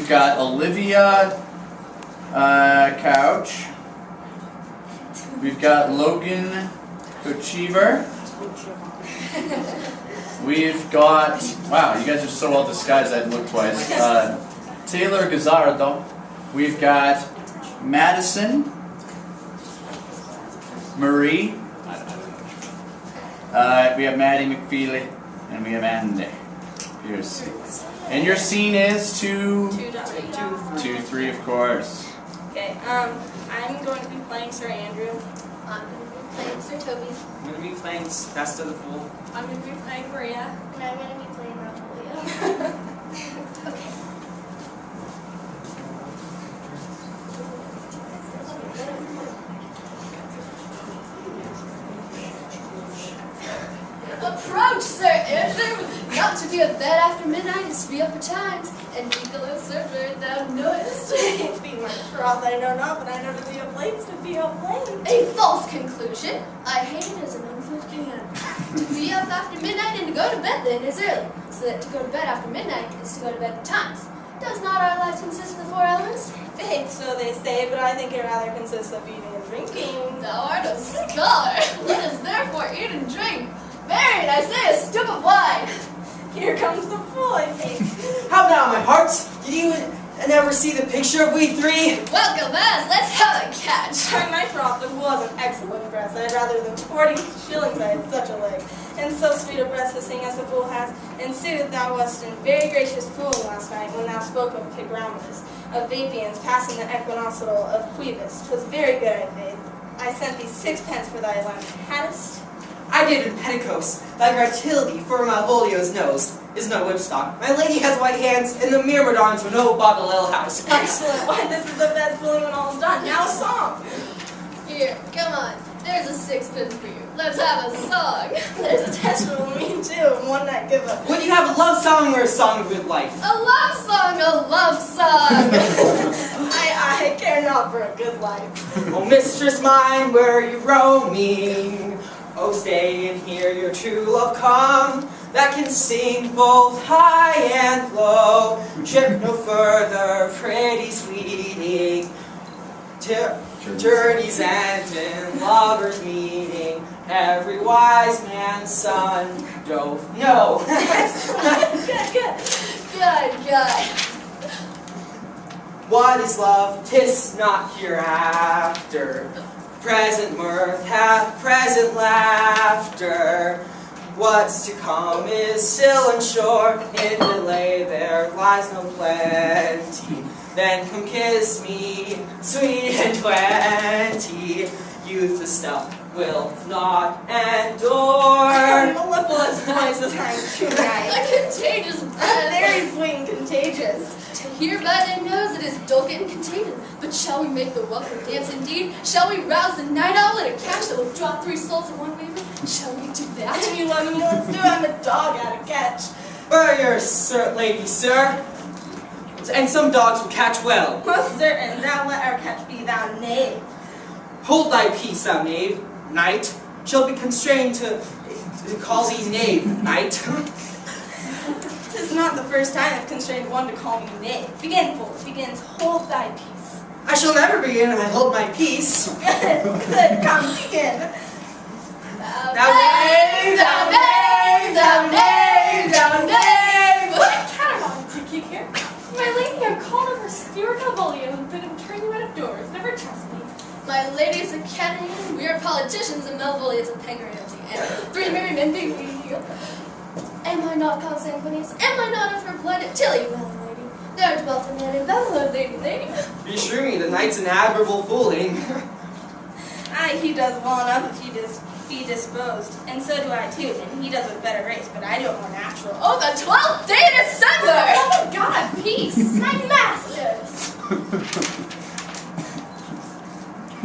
We've got Olivia Couch. We've got Logan Kochevar. We've got, wow, you guys are so well disguised I had to look twice. Taylor Guizzardo. We've got Madison. Marie. We have Maddie McFeeley. And we have Ande. Peerson. And your scene is 2-3, of course. Okay, I'm going to be playing Sir Andrew. I'm going to be playing Sir Toby. I'm going to be playing Best of the Fool. I'm going to be playing Maria. And I'm going to be playing Rogelio. Okay. Approach, Sir Andrew! Not to be a bed after midnight is to be up betimes, and Nicholas Surfer thou knowest. Be my troth, I know not, but I know to be a place to be a place. A false conclusion. I hate it as an unfilled can. To be up after midnight and to go to bed then is early, so that to go to bed after midnight is to go to bed betimes. Does not our life consist of the 4 elements? Faith, so they say, but I think it rather consists of eating and drinking. Thou art a scholar. Let us therefore eat and drink. Marion, I say, a stoup of wine. Here comes the fool, I think. How now, my hearts? Did you never see the picture of we three? Welcome, lads. Let's have a catch. By my troth, the fool has an excellent breast. I'd rather than 40 shillings I had such a leg. And so sweet a breast to sing as the fool has. In sooth, thou wast in very gracious fooling last night when thou spoke of Pigramus, of Vapians, passing the equinoctial of Quibus. 'Twas very good, I faith. I sent thee 6 pence for thy lunch. Hadst? I did in petticoats, thy gratility for Malvolio's nose is no whipstock. My lady has white hands, and the myrmidons were no bottle alehouse. Excellent. Why, this is the best fooling when all's done. Now a song. Here, come on. There's a 6-pence for you. Let's have a song. There's a test for me, too. One night give up. Would you have a love song or a song of good life? A love song, a love song. I care not for a good life. Oh, mistress mine, where are you roaming? Oh, stay and hear your true love come, that can sing both high and low. Trip no further, pretty sweeting, journey's end and lovers meeting. Every wise man's son doth know. Good. What is love? 'Tis not hereafter. Present mirth hath present laughter. What's to come is still and short. In delay there lies no plenty. Then come kiss me, sweet and 20. Youth the stuff will not endure. Mellifluous voice is kind too A nice. contagious breath. Very sweet and contagious. To hear by their nose it is dulcet and contagious. But shall we make the welcome dance indeed? Shall we rouse the night owl at a catch that will draw 3 souls in one weaver? Shall we do that? If you love me, let's do it. I'm a dog at a catch. Where are your lady, sir? And some dogs will catch well. Most certain, thou let our catch be, thou knave. Hold thy peace, thou knave. Knight shall be constrained to call thee knave, knight. 'Tis not the first time I've constrained one to call me knave. Begin, fool. Begins, hold thy peace. I shall never begin if I hold my peace. Good, come, begin. Thou knave, thou knave, thou knave, thou knave. What catamount to kick here? My lady, I've called over Stuart Malvolio and bid him turn you out of doors. Never trust me. My lady's a Canadian, we are politicians, and Melville is a Pegaranty, and 3 merry men be we. Am I not consanguineous? Am I not of her blood? Tell you well, lady. There dwelt a man in Babylon, lady. Beshrew me, the knight's an admirable fooling. Aye, he does well enough if he be disposed, and so do I too, and he does with better grace, but I do it more natural. Oh, the 12th day of December! Oh my God, peace! My masters!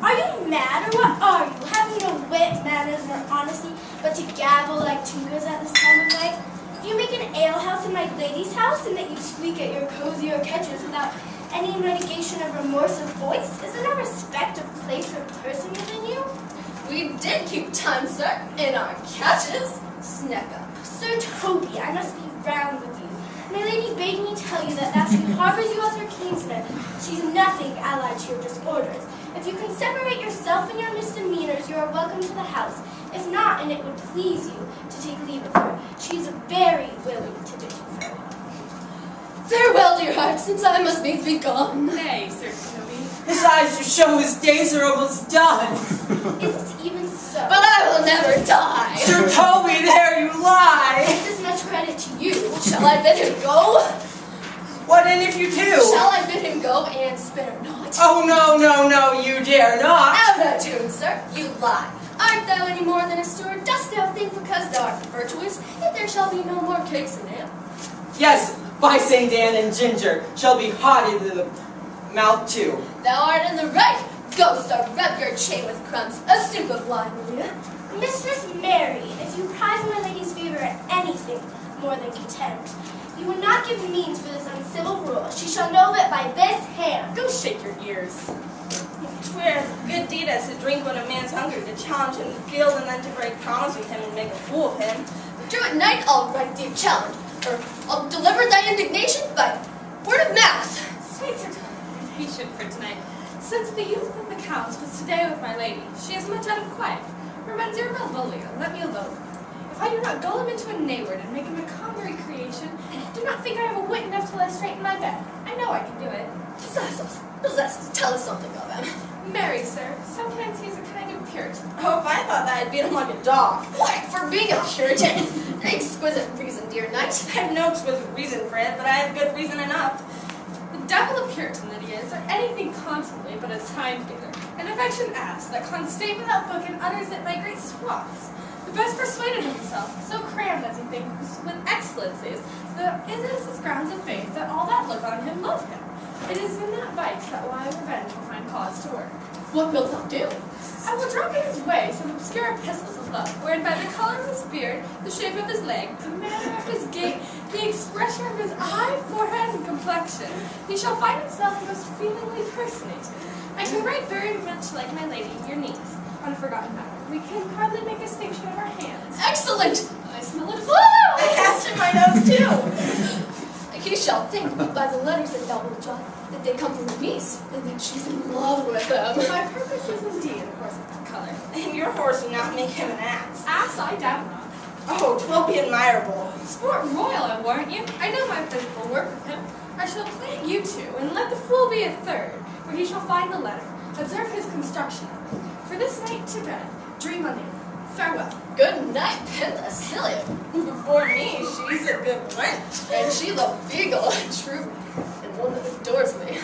Are you mad or what are you? Have you no wit, manners, nor honesty, but to gabble like tinkers at this time of night? Do you make an alehouse in my lady's house, and that you squeak at your cozier catches without any mitigation of remorse of voice? Is there no respect of place or person within you? We did keep time, sir, in our catches. Snack up. Sir Toby, I must be round with you. My lady bade me tell you that she harbors you as her She's nothing allied to your disorders. If you can separate yourself and your misdemeanors, you are welcome to the house. If not, and it would please you to take leave of her, she is very willing to do so. Farewell, dear heart, since I must needs be gone. Nay, Sir Toby. His eyes to show his days are almost done. Is it even so? But I will never die. Sir Toby, there you lie. Is this much credit to you? Shall I bid him go? What and if you do? Shall I bid him go and spare not? Oh, no, no, no, you dare not. Out of tune, sir, you lie. Art thou any more than a steward? Dost thou think because thou art virtuous, that there shall be no more cakes and ale? Yes, by St. Anne and Ginger shall be hot into the mouth too. Thou art in the right. Go, sir, rub your chain with crumbs. A stoop of wine, will you? Mistress Mary, if you prize my lady's favor at anything more than contempt, you will not give means for this uncivil rule. She shall know that by this hand. Go shake your ears. Whereas a good deed as to drink when a man's hungry, to challenge him in the field, and then to break promise with him and make a fool of him. True at night, I'll write thee a challenge, or I'll deliver thy indignation by word of mouth. Sweet Sir Toby, be patient for tonight. Since the youth of the Count's was today with my lady, she is much out of quiet. Remember your Malvolio, let me alone. If I do not gull him into a nayward and make him a common recreation, do not think I have a wit enough to lie straight in my bed. I know I can do it. Possess, tell us something of him. Marry, sir, sometimes he's a kind of Puritan. Oh, if I thought that, I'd beat him like a dog. Why, for being a Puritan? Exquisite reason, dear knight. I have no exquisite reason for it, but I have good reason enough. The devil of Puritan that he is, or anything constantly but a time-gainer. An affection ass that cons statement without book and utters it by great swaths. The best persuaded of himself, so crammed as he thinks with excellencies, that it is his grounds of faith that all that look on him love him. It is in that vice that wise revenge will find cause to work. What wilt thou do? I will drop in his way some obscure epistles of love, wherein by the color of his beard, the shape of his leg, the manner of his gait, the expression of his eye, forehead, and complexion, he shall find himself most feelingly personated. I can write very much like my lady, your niece, on a forgotten matter. We can hardly make a distinction of our hands. Excellent! I smell it. I have it in my nose, too. He shall think by the letters that thou wilt jot that they come from her niece, and that she's in love with them. My purpose is indeed a horse of that color. And your horse would not make him an ass. Ass, I doubt not. Oh, 'twill be admirable. Sport royal, I warrant you. I know my physical work with him. I shall plant you two, and let the fool be a third, where he shall find the letter. Observe his construction. For this night to bed, dream on him. Farewell. Good night, Penicillium. Before me, she's a good wench. And she's a beagle, true, and one that adores me.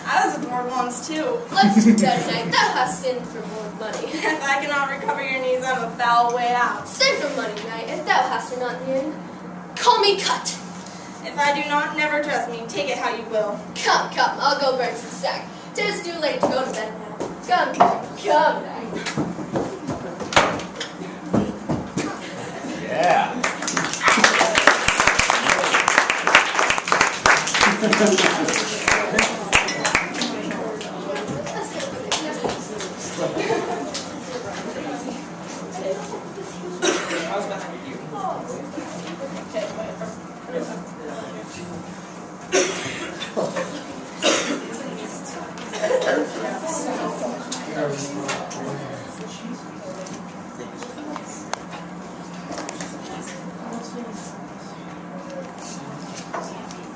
I was adored once, too. Let's to bed, knight. Thou hast sinned for more money. If I cannot recover your knees, I'm a foul way out. Sin for money, knight, if thou hast her not in the end. Call me cut. If I do not, never trust me. Take it how you will. Come, come, I'll go burn some sack. 'Tis too late to go to bed now. Come, come, knight. Yeah. I was behind you.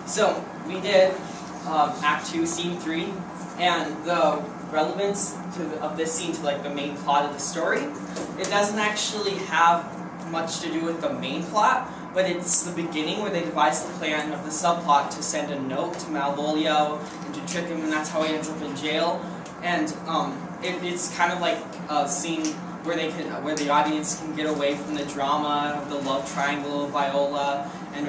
So we did Act 2, Scene 3, and the relevance of this scene to like the main plot of the story. It doesn't actually have much to do with the main plot, but it's the beginning where they devise the plan of the subplot to send a note to Malvolio and to trick him, and that's how he ends up in jail. And it's kind of like a scene where the audience can get away from the drama of the love triangle of Viola and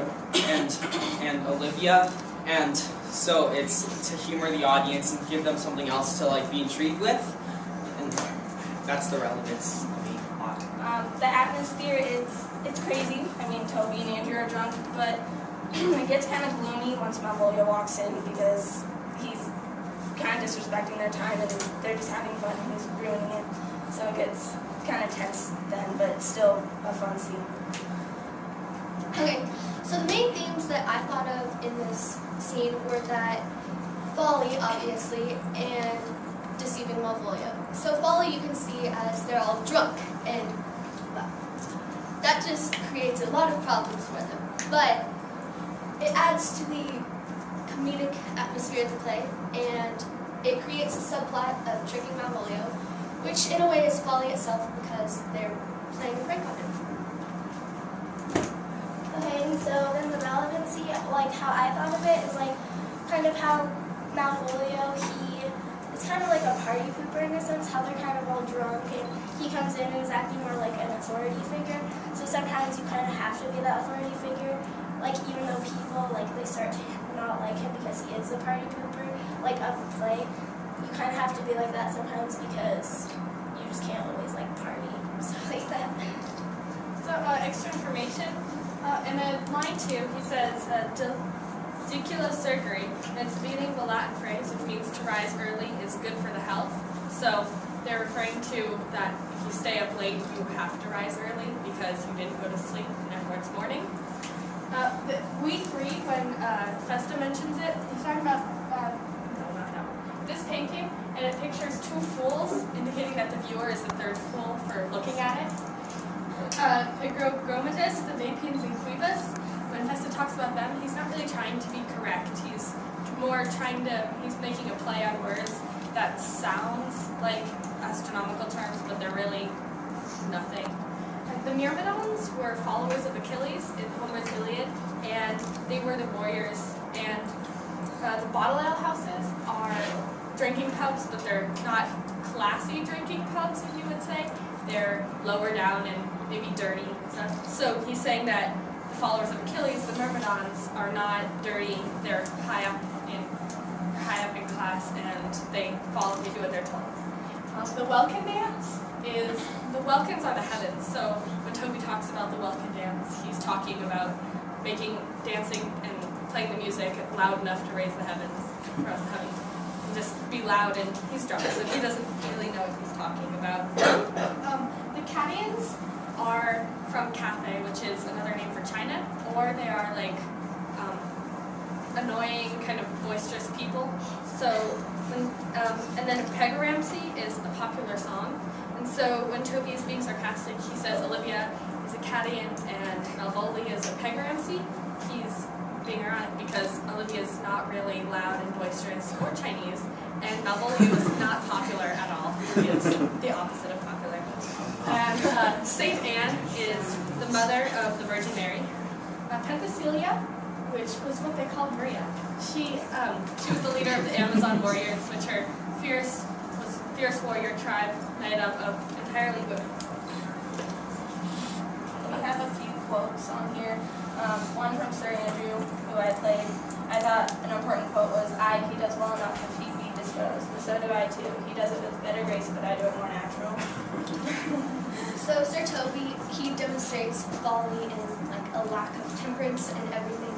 Olivia, and so it's to humor the audience and give them something else to like be intrigued with, and that's the relevance of the plot. The atmosphere it's crazy. I mean, Toby and Andrew are drunk, but it gets kind of gloomy once Malvolio walks in because he's kind of disrespecting their time and they're just having fun and he's ruining it. So it gets kind of tense then, but still a fun scene. Okay, so the main themes that I thought of in this scene were that folly, obviously, and deceiving Malvolio. So folly you can see as they're all drunk, and well, that just creates a lot of problems for them. But it adds to the comedic atmosphere of the play, and it creates a subplot of tricking Malvolio, which in a way is folly itself because they're playing a prank on him. Okay, and so then the relevancy, like how I thought of it, is like kind of how Malvolio, it's kind of like a party pooper in a sense, how they're kind of all drunk and he comes in and is acting more like an authority figure. So sometimes you kind of have to be that authority figure, like even though people, like they start to not like him because he is the party pooper, like of the play, you kind of have to be like that sometimes because you just can't always like party, stuff like that. So, extra information. In line 2, he says, Dicula surgery, and it's the meaning of a Latin phrase, which means to rise early is good for the health. So they're referring to that if you stay up late, you have to rise early because you didn't go to sleep, and therefore it's morning. Week 3, when Festa mentions it, he's talking about, this painting, and it pictures 2 fools, indicating that the viewer is the third fool for looking at it. Hygromatus, the Vapians and Quibus, when Festa talks about them, he's not really trying to be correct. He's more he's making a play on words that sounds like astronomical terms, but they're really nothing. The Myrmidons were followers of Achilles in Homer's Iliad, and they were the warriors. And the bottle ale houses are drinking pubs, but they're not classy drinking pubs, if you would say. They're lower down and maybe dirty and stuff. So he's saying that the followers of Achilles, the Myrmidons, are not dirty. They're high up in class, and they do what they're told. The Welkin dance the Welkins are the heavens. So when Toby talks about the Welkin dance, he's talking about dancing and playing the music loud enough to raise the heavens, across the heavens. Just be loud, and he's drunk, so he doesn't really know what he's talking about. The Cadians are from Cathay, which is another name for China, or they are like annoying, kind of boisterous people. So, and then Pegaramsey is a popular song, and so when Toby is being sarcastic, he says Olivia is a Cadian and Malvolio is a Pegaramsey. He's being ironic because Olivia is not really loud and boisterous or Chinese, and Malvolio is not popular at all. He is the opposite of popular. And Saint Anne is the mother of the Virgin Mary. Penthesilea, which was what they called Maria, she was the leader of the Amazon warriors, which are fierce warrior tribe made up of entirely women. We have a few quotes on here. One from Sir Andrew, who I played. I thought an important quote was, he does well enough if he be disposed. And so do I too. He does it with better grace, but I do it more natural. So Sir Toby, he demonstrates folly and like a lack of temperance and everything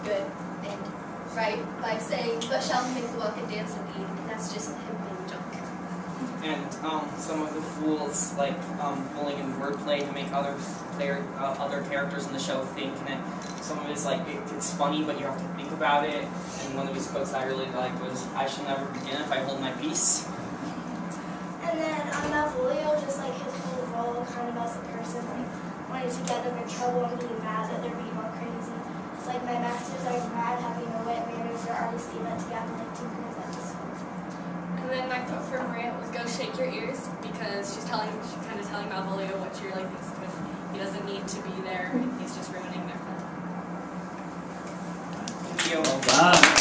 good and right by saying, but shall we make the Welkin dance indeed? And that's just him being drunk. And some of the fools, like fooling in wordplay to make other characters in the show think, and some of it's like it's funny, but you have to think about it. And one of his quotes I really liked was, "I shall never begin if I hold my peace." And then Malvolio, just like his whole role kind of as a person, like wanting to get them in trouble and being mad that they're being all crazy. It's like my masters are mad, having no wit, manners, or honesty, but together like two girls at the school. And then my quote for Maria was, "Go shake your ears," because she's kind of telling Malvolio what she really thinks of him. He doesn't need to be there, and he's just ruining their fun. Thank you. Well done.